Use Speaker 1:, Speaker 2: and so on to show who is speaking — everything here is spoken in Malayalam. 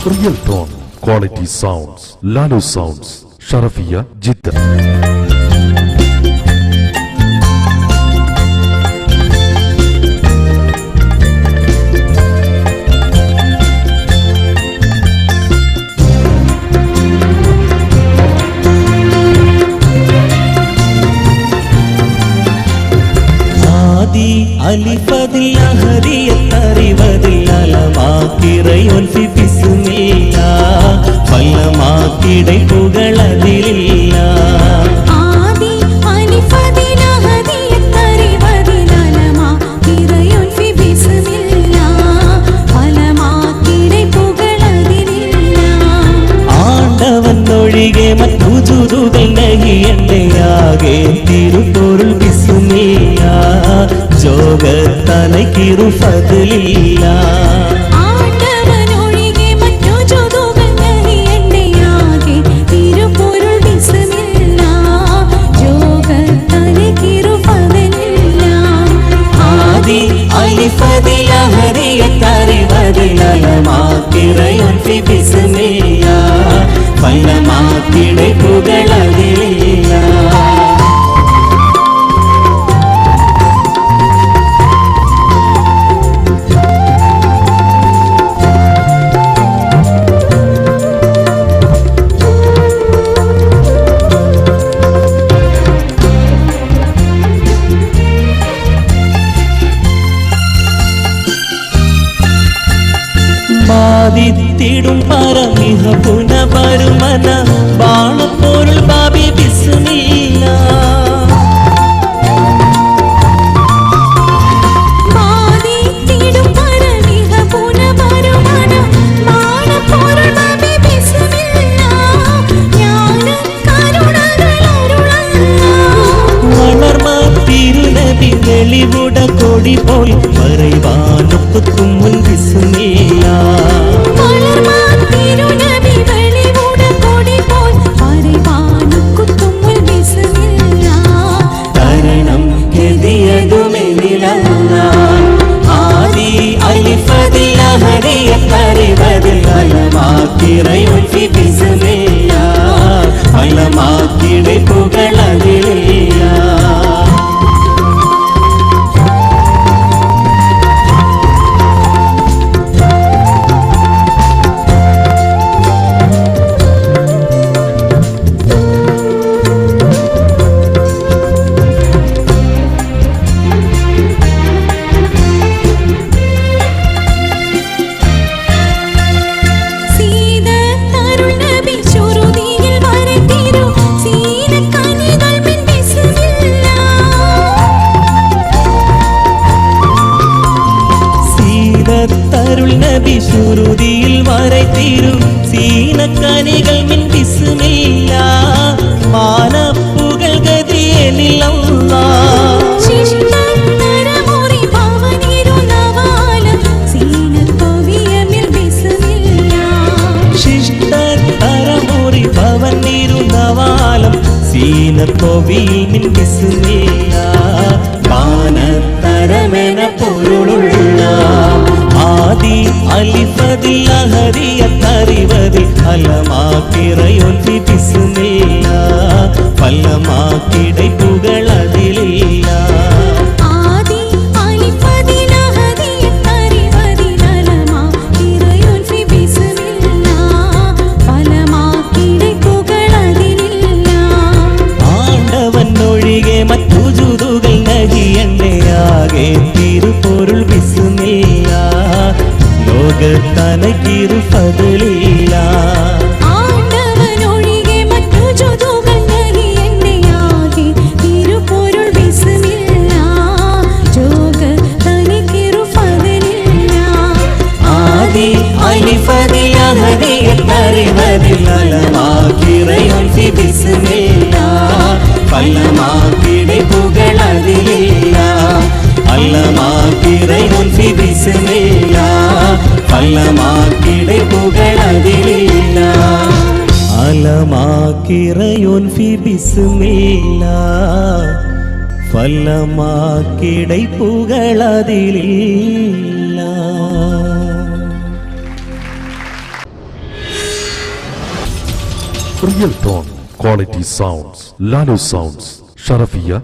Speaker 1: Real tone, quality sounds, Lalu Sounds, Sharafiya, Jidda.
Speaker 2: അലിഫദിൽ അഹരിയത്തറിവതിൽ അലമാക്കിറയോൻ ഫി ബിസ്മില്ല ഫലമാക്കിടை പുകളതിലില്ല
Speaker 3: ആദി അലിഫദിൽ അഹരിയത്തറിവതിൽ അലമാക്കിറയോൻ ഫി ബിസ്മില്ല ഫലമാക്കിടை പുകളതിലില്ല
Speaker 2: ആണ്ടവൻ ഒഴികെ മറ്റു ജുദുകൾ നഹിയണ്ടയാകെ തിരുപൊരുൾ ബിസ്മില്ല ജോഗത്തനക്കിറു ഫദ്ലില്ല
Speaker 3: ആണ്ടവനൊഴികെ മറ്റു ജുദുകൾ നഹിയണ്ടയാകെ തിരുപൊരുൾ ബിസ്മില്ല ജോഗത്തനക്കിറു ഫദ്ലില്ല
Speaker 2: ആദി അലിഫദിൽ അഹരിയത്തറിവതിൽ അലമാക്കിറയോൻ ഫി ബിസ്മില്ല ഫലമാക്കിടை പുകളതിലില്ല ബാധിത്തിടും പരമിഹ പുനപരുമന ബാണപ്പൊരുൾ ബാബി ബിസ്മില്ല
Speaker 3: ബാധിത്തിടും പരമിഹ പുനപരുമന ബാണപ്പൊരുൾ ബാബി ബിസ്മില്ല ജ്ഞാന കരുണകളരുളല്ല
Speaker 2: വളർമ തിരുനബി വെളിവുട കൊടി പോൽ മറൈവാനൊക്കുത്തും മുൻ ബിസ്മില്ല
Speaker 3: വളർമ തിരുനബി വെളിവുട കൊടി പോൽ മറൈവാനൊക്കുത്തും മുൻ ബിസ്മില്ല
Speaker 2: തരണം ഗതിയതുമെനിലല്ല ആദി അലിഫദിൽ അഹരിയത്തറിവതിൽ അലമാക്കിറയോൻ ഫി ബിസ്മില്ല ഫലമാക്കിടை പുകളതിലില്ല തരുൾ നബി ശുരുദിയിൽ വരൈതീരും സീനക്കനികൾ മിൻ ബിസ്മില്ല മാനപ്പുകൾ ഗതിയനില്ല
Speaker 3: ശിഷ്ടതരമുറി ഭവനിരുന്നവാലം സീനത്തൊവിയമിൽ ബിസ്മില്ല
Speaker 2: ശിഷ്ടതരമുറി ഭവനിരുന്നവാലം സീനത്തൊവിയിൽ മിൻ ബിസ്മില്ല പാനത്തരമെന പൊരുളുള്ള ആദി അലിഫദിൽ അഹരിയത്തറിവതിൽ അലമാക്കിറയോൻ ഫി ബിസ്മില്ല ഫലമാക്കിടை പുകളതിലില്ല
Speaker 3: ആദി അലിഫദിൽ അഹരിയത്തറിവതിൽ അലമാക്കിറയോൻ ഫി ബിസ്മില്ല ഫലമാക്കിടை പുകളതിലില്ല
Speaker 2: ആണ്ടവൻ ഒഴികെ മറ്റു ജുദുകൾ നഹിയണ്ടയാകെ തിരുപൊരുൾ ബിസ്മില്ല ലോകത്തനക്കിറു ഫദ്ലില്ല
Speaker 3: ആണ്ടവനൊഴികെ മറ്റു ജുദുകൾ നഹിയണ്ടയാകെ തിരുപൊരുൾ ബിസ്മില്ല ജോഗത്തനക്കിറു ഫദ്ലില്ല
Speaker 2: ആദി അലിഫദിൽ അഹരിയത്തറിവതിൽ അലമാക്കിറയോൻ ഫി ബിസ്മില്ല ഫലമാക്കിടை പുകളതിലില്ല അലമാക്കിറയോൻ ഫി ബിസ്മില്ല ഫലമാക്കിടை പുകളതിലില്ല അലമാക്കിറയോൻ ഫി ബിസ്മില്ല ഫലമാക്കിടை പുകളതിലില്ല
Speaker 1: Real tone, quality sounds. Lalo Sounds, Sharafiya,